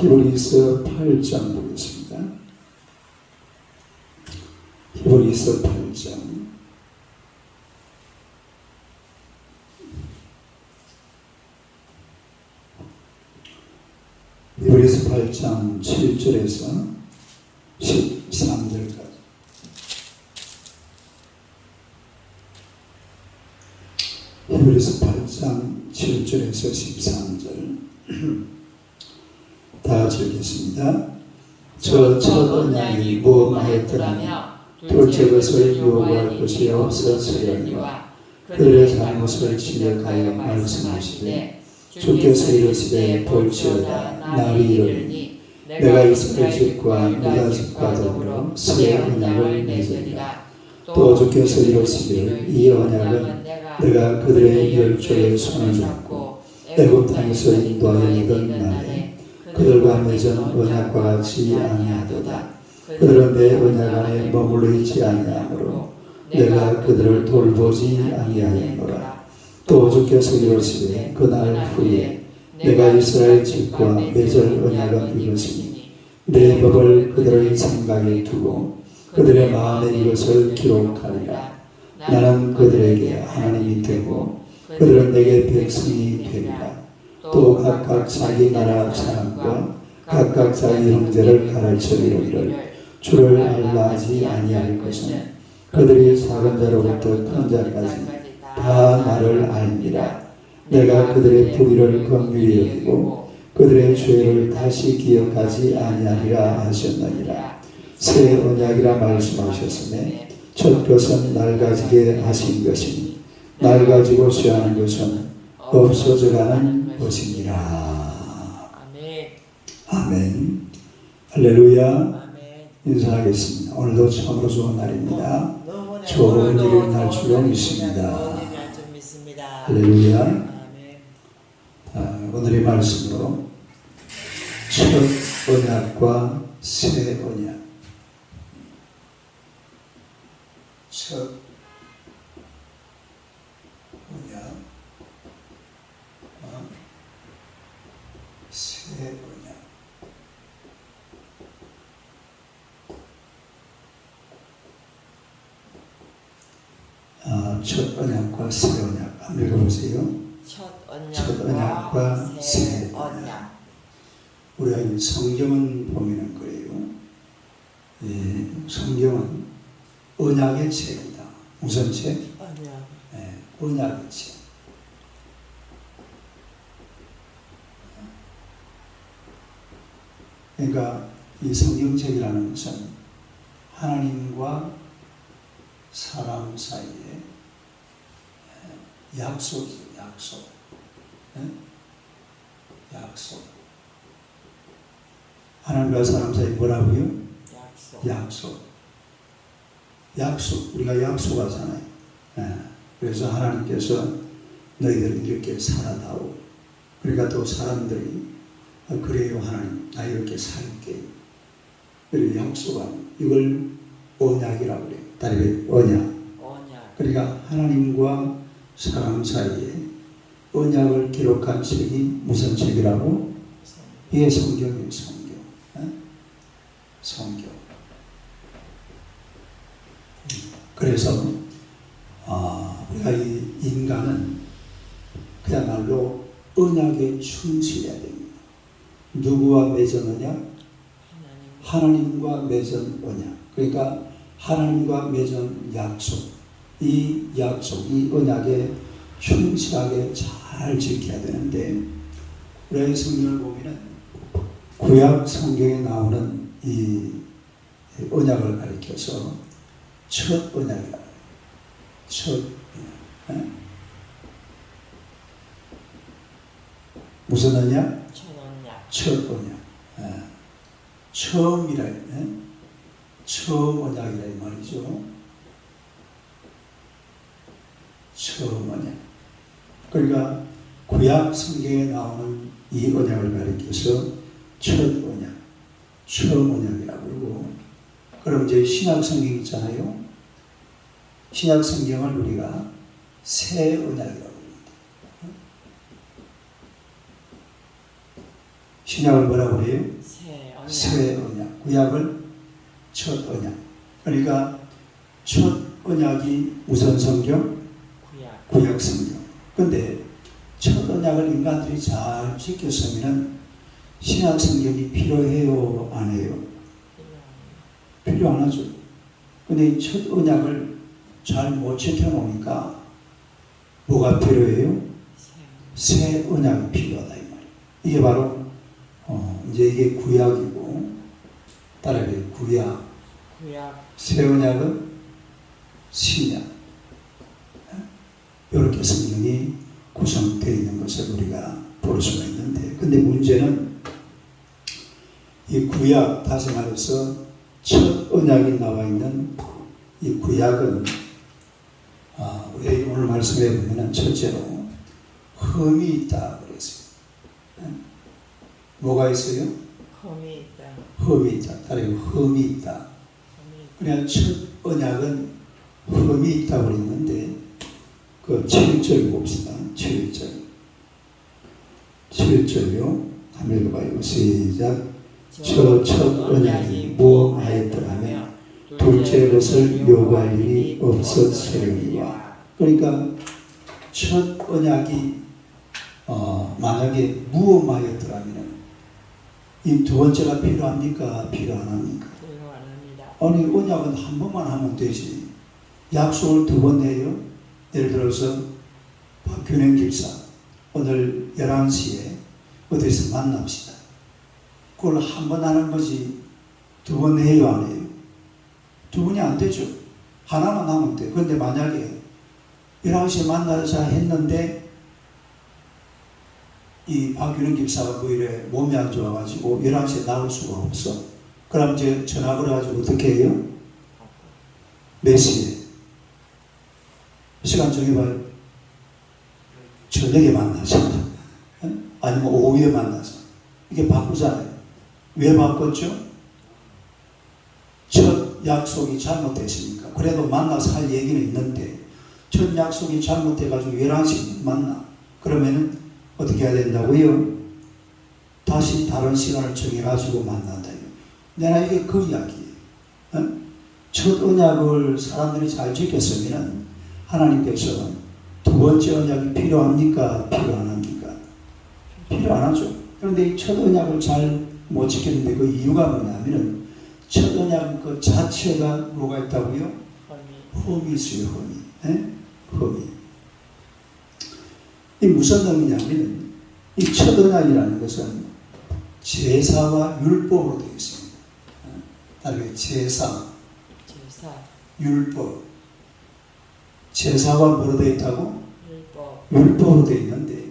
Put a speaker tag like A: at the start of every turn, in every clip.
A: 히브리서 8장 보겠습니다. 히브리서 8장. 히브리서 8장 7절에서 13절까지. 히브리서 8장 7절에서 13절. 다 같이 읽겠습니다. 저 첫 언약이 무엄하였더라며 둘째 것을 요구할 것이 없었으려니와 그들의 잘못을 지적하여 말씀하시되 주께서 이르시되 볼지어다 나를 이르니 내가 이스라엘 집과 유다 집과 더불어 새 언약을 맺으리라. 또 주께서 이르시기를 이 언약은 내가 그들의 열조의 손을 잡고 애굽 땅에서 인도하여 내던 날에 그들과 맺은 언약과 같이 아니하도다. 그들은 내 언약 안에 머물러 있지 아니하므로 내가 그들을 돌보지 아니하였노라. 또 주께서 이르시되 그날 후에 내가 이스라엘 집과 맺을 언약은 이것이니 내 법을 그들의 생각에 두고 그들의 마음에 이것을 기록하리라. 나는 그들에게 하나님이 되고 그들은 내게 백성이 되리라. 또 각각 자기 나라 사람과 각각 자기 형제를 가르쳐 이르기를 주를 알라 하지 아니할 것은 그들이 작은 자로부터 큰 자까지 다 나를 알리라. 내가 그들의 불의를 긍휼히 여기고 그들의 죄를 다시 기억하지 아니하리라 하셨느니라. 새 언약이라 말씀하셨으며 첫 것은 낡아지게 하신 것이니 낡아지고 쇠하는 것은 없어져가는 것이니라.
B: 아멘.
A: 아멘. 할렐루야.
B: 아멘.
A: 인사하겠습니다. 오늘도 참으로 좋은 날입니다. 좋은 일이 날 줄로 믿습니다. 할렐루야.
B: 아멘.
A: 오늘의 말씀으로 첫 언약과 새 언약. 첫 언약, 새 언약. 첫 언약과 새 언약. 한번 읽어보세요.
B: 첫 언약과 새 언약.
A: 우리가 이 성경은 보면은 그래요. 성경은 언약의 책이다. 무슨 책?
B: 언약.
A: 언약의 책. 그러니까 이 성경책이라는 것은 하나님과 사람 사이에 약속이죠. 약속. 약속. 하나님과 사람 사이에 뭐라고요? 약속. 약속. 우리가 약속하잖아요. 그래서 하나님께서 너희들 이렇게 살아다오. 그러니까 또 사람들이 그래요 하나님 나 이렇게 살게. 그리고 약속하는 이걸 언약이라고 그래요. 다리 언약. 그러니까 하나님과 사람 사이에 언약을 기록한 책이 무슨 책이라고? 이게 성경이에요. 성경. 성경. 그래서 우리가 이 인간은 그야말로 언약에 충실해야 됩니다. 누구와 맺은 언약? 하나님과 맺은 언약. 그러니까 하나님과 맺은 약속. 이 약속, 이 언약에 충실하게 잘 지켜야 되는데 우리의 성경을 보면은 구약 성경에 나오는 이 언약을 가리켜서 첫 언약이라고 해요. 첫 언약. 무슨 언약? 첫 언약. 처음이라 해. 처음 언약이라 이 말이죠. 처음 언약. 그러니까 구약 성경에 나오는 이 언약을 가리켜서 첫 언약, 처음 언약이라고 그러고, 그럼 이제 신약 성경 있잖아요. 신약 성경을 우리가 새 언약이라고 합니다. 신약을 뭐라고 그래요?
B: 새 언약.
A: 새 언약. 구약을 첫 언약. 그러니까 첫 언약이 무슨 성경?
B: 구약.
A: 구약 성경. 근데 첫 언약을 인간들이 잘 지켰으면 신약 성경이 필요해요? 안 해요? 필요 안 하죠. 근데 이 첫 언약을 잘 못 지켜놓으니까 뭐가 필요해요? 새 언약이 필요하다 이 말이에요. 이게 바로 이제 이게 구약이고 따라해 구약.
B: 구약.
A: 새 언약은 신약. 이렇게 성경이 구성되어 있는 것을 우리가 볼 수가 있는데, 근데 문제는 이 구약, 다시 말해서 첫 언약이 나와 있는 이 구약은 우리 오늘 말씀해 보면 첫째로 흠이 있다 그랬어요. 뭐가 있어요?
B: 흠이 있다.
A: 흠이 있다. 다른 흠이 있다. 그냥 첫 언약은 흠이 있다고 그랬는데 그 7절 봅시다. 7절요. 한번 읽어봐요. 시작. 저 첫 언약이 무엇하였더라며 둘째 것을 요구할 일이 없었으리와. 그러니까 첫 언약이 만약에 무엇하였더라면 이 두 번째가 필요합니까? 필요 안 합니까?
B: 필요 안 합니다.
A: 아니 언약은 한 번만 하면 되지. 약속을 두 번 해요. 예를 들어서 박균행 집사 오늘 11시에 어디서 만납시다. 그걸 한 번 하는 거지 두 번 해요 안 해요? 두 번이 안 되죠. 하나만 하면 돼. 그런데 만약에 11시에 만나자 했는데 이 박균행 집사가 뭐 이래 몸이 안 좋아가지고 11시에 나올 수가 없어. 그럼 이제 전화 걸어가지고 어떻게 해요? 몇 시에? 시간 정해봐요. 저녁에 만나자. 아니면 오후에 만나자. 이게 바꾸잖아요. 왜 바꿨죠? 첫 약속이 잘못됐으니까. 그래도 만나서 할 얘기는 있는데 첫 약속이 잘못돼가지고 11시 만나. 그러면은 어떻게 해야 된다고요? 다시 다른 시간을 정해가지고 만난다. 내가 이게 그 이야기예요. 첫 언약을 사람들이 잘 지켰으면 하나님께서 두 번째 언약이 필요합니까? 필요 안 합니까? 필요 안 하죠. 그런데 이 첫 언약을 잘 못 지켰는데 그 이유가 뭐냐면은 첫 언약 그 자체가 뭐가 있다고요? 흠이 있어요. 흠이. 이 무슨 의미냐면 이 첫 언약이라는 것은 제사와 율법으로 되어 있습니다. 다르게 제사, 율법. 제사와 뭐로 되어 있다고? 율법으로 되어 있는데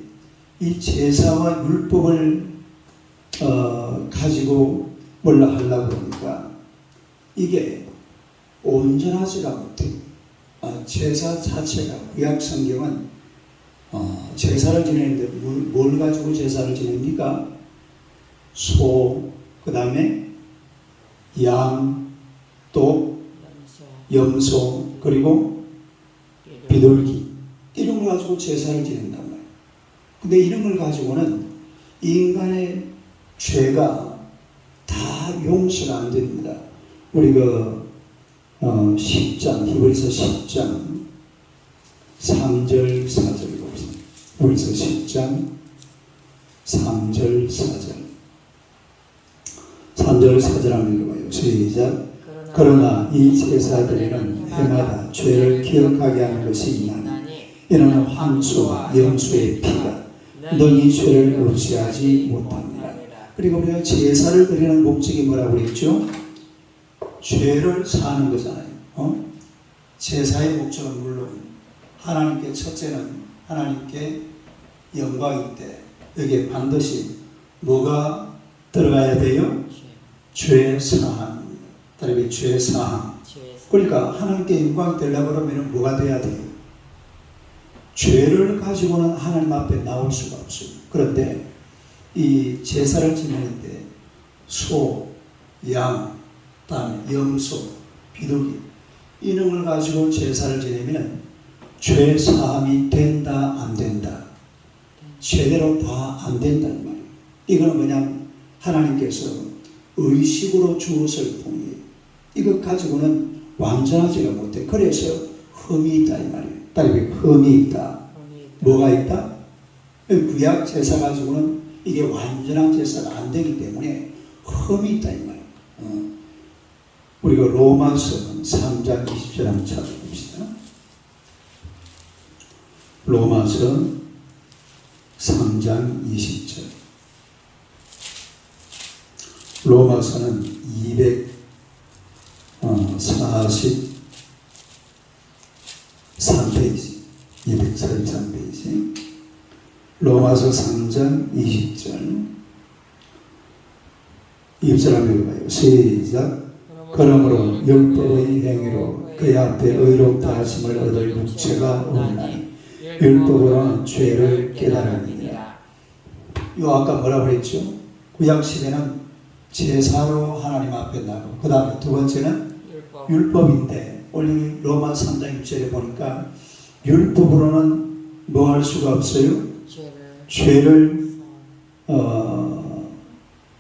A: 이 제사와 율법을 가지고 뭘로 하려고 하니까 이게 온전하지가 못해요. 제사 자체가 구약 성경은 제사를 지내는데 뭘 가지고 제사를 지냅니까? 소, 그 다음에 양, 또 염소, 그리고 비둘기 이런 걸 가지고 제사를 지낸단 말이에요. 근데 이런 걸 가지고는 인간의 죄가 다 용서가 안 됩니다. 우리 10장 히브리서 10장 3절 4절 봅시다. 히브리서 10장 3절 4절 3절 4절 한번 읽어봐요. 시작. 그러나 이 제사들에는 해마다 죄를 기억하게 하는 것이 있나니 이는 황소와 염소의 피가 능히 죄를 없애하지 못합니다. 그리고 우리가 제사를 드리는 목적이 뭐라고 그랬죠? 죄를 사는 거잖아요. 제사의 목적은 물론 하나님께 첫째는 하나님께 영광인데 여기에 반드시 뭐가 들어가야 돼요? 죄 사함입니다. 다르게 죄 사함. 그러니까 하나님께 영광이 되려고 그러면 뭐가 돼야 돼요? 죄를 가지고는 하나님 앞에 나올 수가 없어요. 그런데 이 제사를 지내는데 소, 양, 다음에 염소, 비둘기 이런 걸 가지고 제사를 지내면 죄 사함이 된다 안 된다? 제대로 다 안 된다는 말이에요. 이거는 그냥 하나님께서 의식으로 주었을 뿐이에요. 이것 가지고는 완전하지가 못해. 그래서 흠이 있다 이 말이에요. 딸이 흠이 있다. 뭐가 있다? 구약 제사 가지고는 이게 완전한 제사가 안 되기 때문에 흠이 있다 이 말이에요. 우리가 로마서 3장 20절 한번 찾아봅시다. 로마서 3장 20절. 로마서는 243페이지, 243페이지. 로마서 3장 20절. 20절 한번 읽어봐요. 시작. 그러므로 율법의 행위로 그의 앞에 의롭다 하심을 얻을 육체가 없나니 율법으로는 죄를 깨달으니라. 요 아까 뭐라고 그랬죠? 구약시대는 제사로 하나님 앞에 나가고 그 다음에 두 번째는 율법인데 오늘 로마 3장 1절에 보니까 율법으로는 뭐 할 수가 없어요? 죄를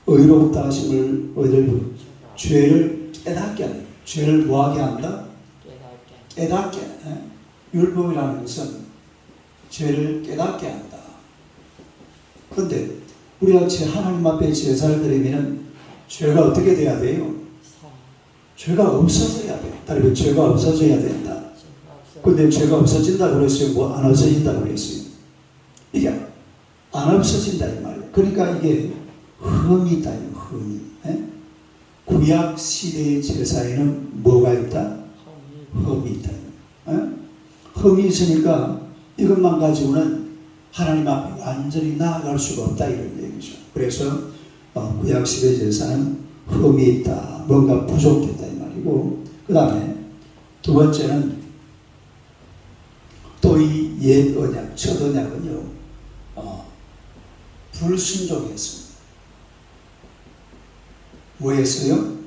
A: 의롭다 하심을 얻을 죄를 깨닫게 하는, 죄를 뭐하게 한다? 깨닫게. 율법이라는 것은 죄를 깨닫게 한다. 그런데 우리가 하나님 앞에 제사를 드리면 죄가 어떻게 돼야 돼요? 죄가 없어져야 돼요. 다른 죄가 없어져야 된다. 근데 죄가 없어진다 그랬어요? 뭐 안 없어진다 그랬어요? 이게 안 없어진다 이 말이에요. 그러니까 이게 흠이 있다. 흠이. 구약 시대의 제사에는 뭐가 있다? 흠이 있다. 흠이 있으니까 이것만 가지고는 하나님 앞에 완전히 나아갈 수가 없다 이런 얘기죠. 그래서 구약 시대 제사는 흠이 있다. 뭔가 부족했다 이 말이고, 그 다음에 두 번째는 또 이 옛 언약, 첫 언약은요, 불순종했습니다. 뭐 했어요?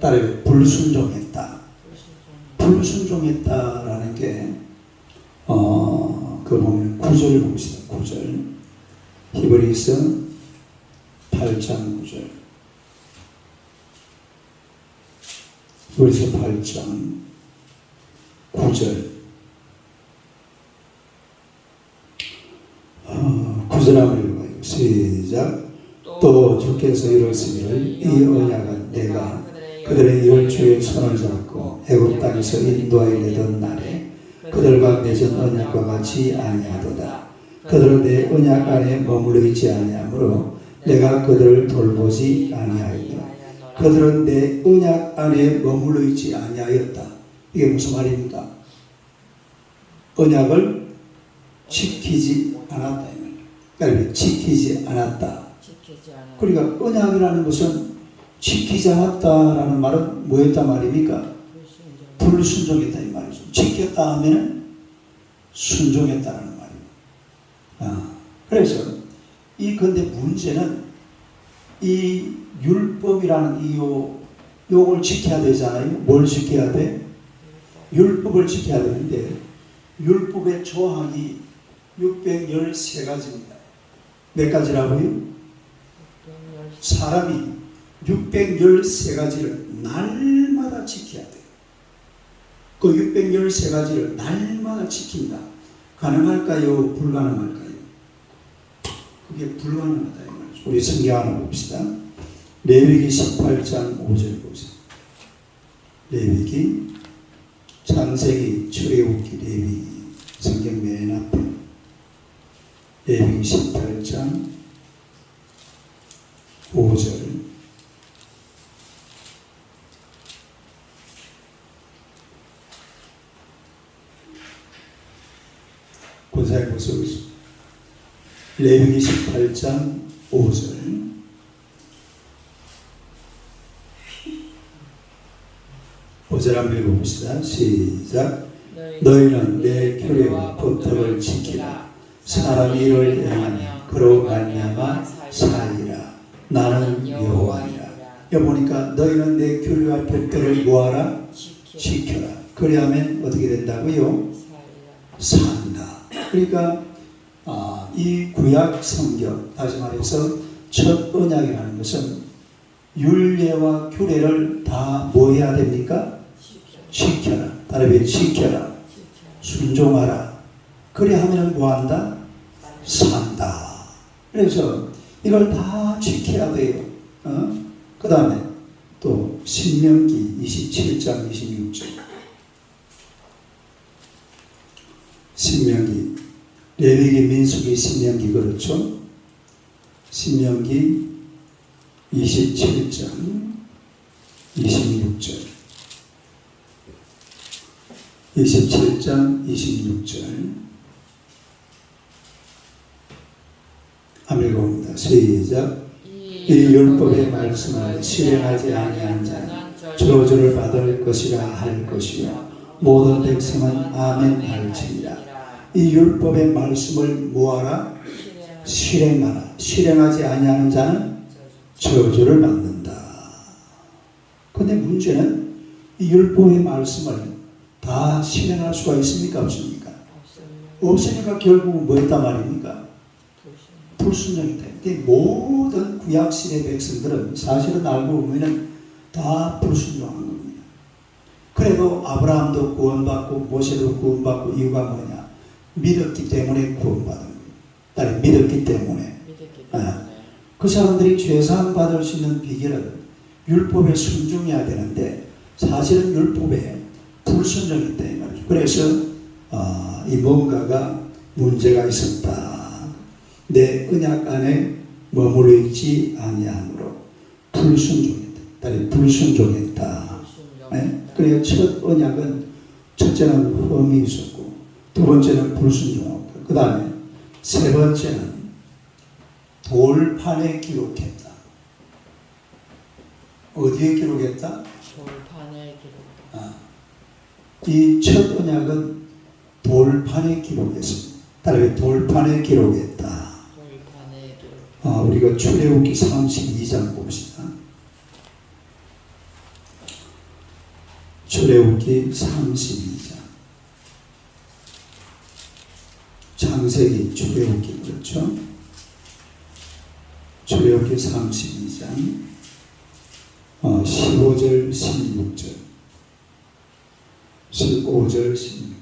A: 따라요. 불순종했다. 불순종했다라는 게, 그 보면 9절 봅시다. 9절. 히브리서 8장 9절. 히브리서 8장 9절. 9절 한번 읽어봐요. 시작. 또 주께서 이르시기를 이 언약은 내가 그들의 열조의 손을 잡고 애굽 땅에서 인도하여 내던 날에 그들과 맺은 언약과 같이 아니하도다. 그들은 내 언약 안에 머물러 있지 아니하므로 내가 그들을 돌보지 아니하였다. 그들은 내 언약 안에 머물러 있지 아니하였다. 이게 무슨 말입니까? 언약을 지키지 않았다. 그러니까 지키지 않았다. 그러니까 언약이라는 것은 지키지 않았다라는 말은 뭐였단 말입니까? 불순종했다 이 말이죠. 지켰다 하면 순종했다는 말입니다. 그래서 근데 문제는 이 율법이라는 이 요걸 지켜야 되잖아요. 뭘 지켜야 돼? 율법을 지켜야 되는데 율법의 조항이 613가지입니다. 몇 가지라고요? 사람이 613가지를 날마다 지켜야 돼요. 그 613가지를 날마다 지킨다. 가능할까요? 불가능할까요? 그게 불가능하다 이 말이죠. 우리 성경 하나 봅시다. 레위기 18장 5절 보세요. 레위기, 창세기, 출애굽기, 레위기, 성경 맨 앞에 레위기 18장 5절. 고사에 보세요. 레위기 18장 5절. 오절 한번 읽어봅시다. 시작. 너희는 내 규례와 법도를 지키라. 사람이 이를 행하면 그로 말미암아 살리라. 나는 여호와니라. 여기 보니까 너희는 내 규례와 법도를 뭐하라? 지켜라. 그래야면 어떻게 된다고요? 산다. 그러니까 이 구약 성경, 다시 말해서 첫 언약이라는 것은 율례와 규례를 다 뭐 해야 됩니까? 지켜라. 다르게 지켜라. 순종하라. 그래 하면 뭐한다? 산다. 그래서 이걸 다 지켜야 돼요. 그 다음에 또 신명기 27장 26절. 신명기, 레위기, 민수기, 신명기 그렇죠? 신명기 27장 26절. 27장 26절. 한번 읽어봅니다. 시작. 이 율법의 말씀을 실행하지 아니한 자는 저주를 받을 것이라 할 것이요 모든 백성은 아멘 할지니라. 이 율법의 말씀을 뭐하라? 실행하라. 실행하지 아니하는 자는 저주를 받는다. 그런데 문제는 이 율법의 말씀을 다 실행할 수가 있습니까? 없습니까? 없으니까 결국은 뭐였단 말입니까? 불순종이다. 모든 구약시대 백성들은 사실은 알고 보면 다 불순종한 겁니다. 그래도 아브라함도 구원받고 모세도 구원받고 이유가 뭐냐? 믿었기 때문에 구원받은 거예요. 믿었기 때문에. 그 사람들이 죄사함 받을 수 있는 비결은 율법에 순종해야 되는데 사실은 율법에 불순종이 있다 이 말이죠. 그래서 이 뭔가가 문제가 있었다. 내 언약 안에 머물러 있지 아니함으로 불순종했다. 불순종했다. 그래서 첫 언약은 첫째는 흠이 있었고 두 번째는 불순종하고 그 다음에 세 번째는 돌판에 기록했다. 어디에 기록했다?
B: 돌판에 기록했다.
A: 이 첫 언약은 돌판에 기록했습니다. 따라서 돌판에 기록했다. 우리가 출애굽기 32장 봅시다. 출애굽기 32장. 창세기, 출애굽기 그렇죠? 출애굽기 32장 15절 16절 15절 16절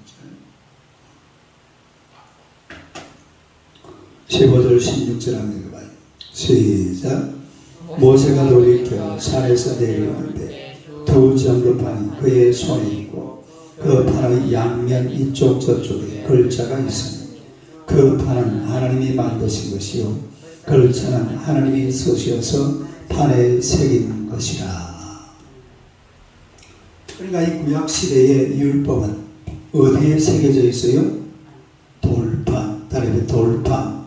A: 15절 16절 한번 읽어봐요. 시작. 모세가 돌이켜 산에서 내려오는데 두 전도판이 그의 손에 있고 그 판의 양면 이쪽 저쪽에 글자가 있으니 그 판은 하나님이 만드신 것이요 글자는 하나님이 쓰셔서 판에 새긴 것이라. 그러니까 이 구약시대의 율법은 어디에 새겨져 있어요? 돌판, 다른 돌판.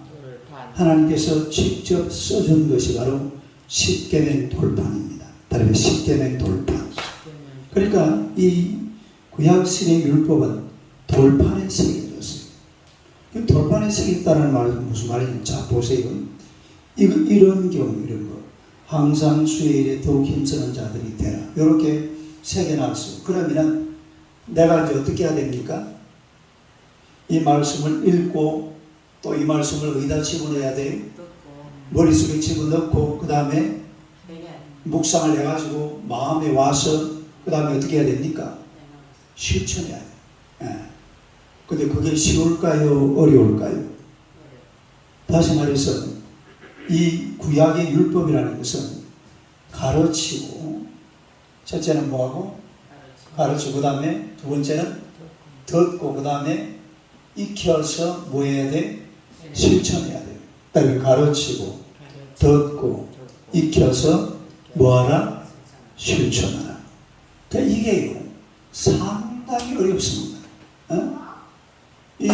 A: 하나님께서 직접 써준 것이 바로 십계명 돌판입니다. 다른 십계명 돌판. 그러니까 이 구약시대 율법은 돌판에 새겨졌어요. 돌판에 새겼다는 말은 무슨 말이냐? 자 보세요. 이런 경우 이런 거 항상 수요일에 더욱 힘쓰는 자들이 되라. 이렇게 새겨놨어요. 그러면 내가 이제 어떻게 해야 됩니까? 이 말씀을 읽고 또 이 말씀을 어디다 집어넣어야 돼요? 머릿속에 집어넣고 그 다음에 묵상을 해가지고 마음에 와서 그 다음에 어떻게 해야 됩니까? 실천해야 돼요. 근데 그게 쉬울까요? 어려울까요? 다시 말해서 이 구약의 율법이라는 것은 가르치고 첫째는 뭐하고? 가르치고 그 다음에 두 번째는 듣고 그 다음에 익혀서 뭐 해야 돼? 실천해야 돼요. 그다음에 가르치고 듣고 익혀서 뭐하라? 실천하라. 그러니까 이게요 상당히 어렵습니다. 이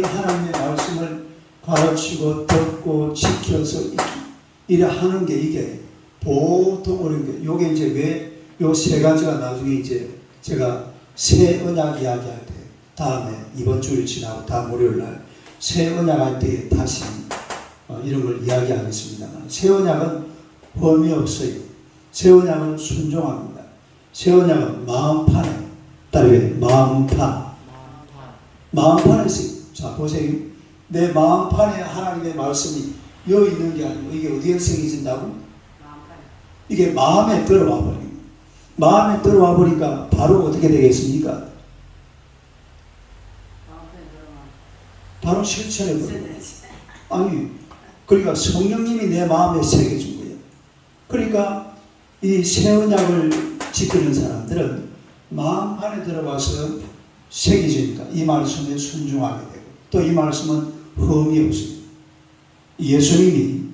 A: 하나님의 말씀을 가르치고 듣고 지켜서 이래 하는 게 이게 보통 어려운 게 요게 이제 왜 요 세 가지가 나중에 이제 제가 새 언약 이야기할 때 다음에 이번 주일 지나고 다음 월요일 날 새 언약 할 때 다시 이런 걸 이야기하겠습니다만 새 언약은 험이 없어요. 새 언약은 순종합니다. 새 언약은 마음판에 따르게 마음판에 있어요. 자 보세요. 내 마음판에 하나님의 말씀이 여기 있는 게 아니고 이게 어디에 새겨진다고? 이게 마음에 들어와 버려요. 마음에 들어와 보니까 바로 어떻게 되겠습니까? 바로 실천해 버려요. 아니, 그러니까 성령님이 내 마음에 새겨준 거예요. 그러니까 이 새 언약을 지키는 사람들은 마음 안에 들어가서 새겨지니까 이 말씀에 순종하게 되고, 또 이 말씀은 흠이 없어요. 예수님이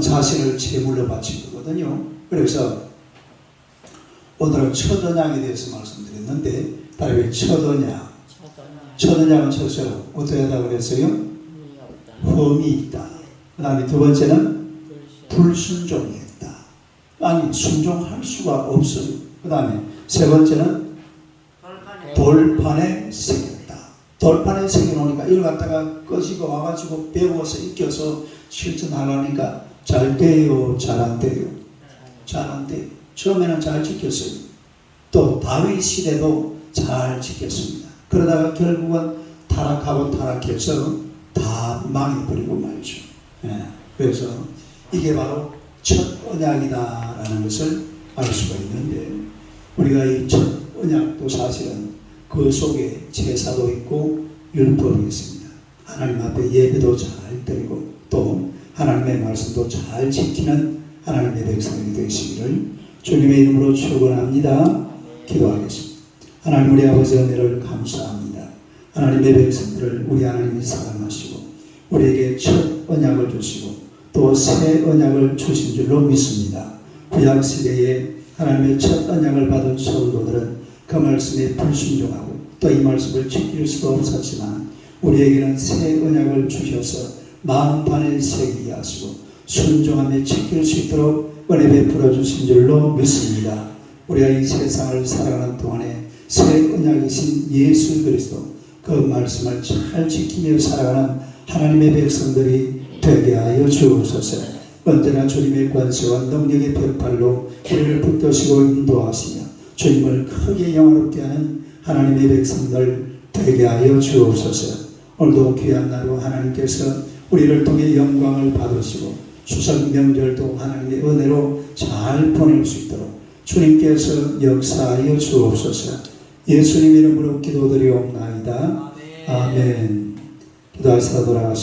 A: 자신을 제물로 바친 거거든요. 그래서 오늘은 첫 언약에 대해서 말씀드렸는데, 다른 첫 언약, 첫 언약은 첫째로 어떻게 하다고 그랬어요? 흠이 있다. 그 다음에 두 번째는 불순종이 있다. 아니, 순종할 수가 없어요. 그 다음에 세 번째는 돌판에 새겼다. 돌판에 새겨놓으니까 이걸 갖다가 꺼지고 와가지고 배워서 익혀서 실천하려니까 잘 돼요, 잘 안 돼요? 잘 안 돼요. 처음에는 잘 지켰어요. 또 다윗 시대도 잘 지켰습니다. 그러다가 결국은 타락해서 다 망해버리고 말죠. 그래서 이게 바로 첫 언약이다라는 것을 알 수가 있는데, 우리가 이 첫 언약도 사실은 그 속에 제사도 있고 율법이 있습니다. 하나님 앞에 예배도 잘 드리고 또 하나님의 말씀도 잘 지키는 하나님의 백성이 되시기를 주님의 이름으로 축원합니다. 기도하겠습니다. 하나님, 우리 아버지 은혜를 감사합니다. 하나님의 백성들을 우리 하나님이 사랑하시고 우리에게 첫 언약을 주시고 또 새 언약을 주신 줄로 믿습니다. 구약 시대에 하나님의 첫 언약을 받은 성도들은 그 말씀에 불순종하고 또 이 말씀을 지킬 수도 없었지만 우리에게는 새 언약을 주셔서 마음판에 새기게 하시고 순종하며 지킬 수 있도록 은혜 베풀어 주신 줄로 믿습니다. 우리가 이 세상을 살아가는 동안에 새 언약이신 예수 그리스도 그 말씀을 잘 지키며 살아가는 하나님의 백성들이 되게 하여 주옵소서. 언제나 주님의 권세와 능력의 벽팔로 우리를 붙드시고 인도하시며 주님을 크게 영화롭게 하는 하나님의 백성들 되게 하여 주옵소서. 오늘도 귀한 날로 하나님께서 우리를 통해 영광을 받으시고 추석 명절도 하나님의 은혜로 잘 보낼 수 있도록 주님께서 역사하여 주옵소서. 예수님 이름으로 기도드리옵나이다. 아멘. 기도하시다 돌아가시고